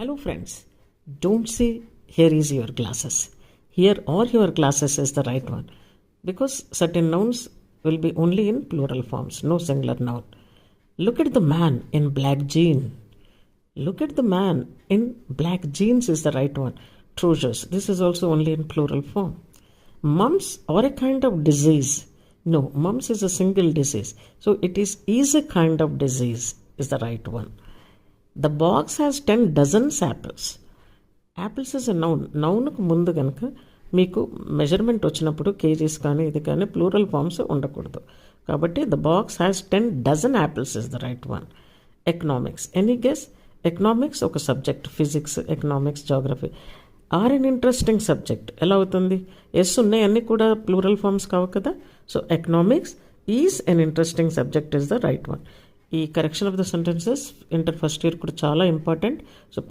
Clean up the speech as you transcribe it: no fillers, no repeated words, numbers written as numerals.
Hello friends, don't say here is your glasses. Here or your glasses is the right one because certain nouns will be only in plural forms, no singular noun. Look at the man in black jean. Look at the man in black jeans is the right one. Trousers. This is also only in plural form. Mumps or a kind of disease. No, mumps is a single disease. So it is a kind of disease is the right one. The box has 10 dozens apples. Apples is a noun. నౌన్కు ముందు కనుక మీకు measurement వచ్చినప్పుడు kgs కానీ ఇది కానీ plural forms ఉండకూడదు. కాబట్టి the box has 10 dozen apples is the right one. Economics. Any guess? Economics ఒక subject. Physics, economics, geography are an interesting subject. ఎలా అవుతుంది? ఎస్ ఉన్నాయి, అన్నీ కూడా ప్లూరల్ ఫామ్స్ కావు కదా. So economics is an interesting subject is the right one. ఈ correction of the sentences inter first year కూడా చాలా ఇంపార్టెంట్. సో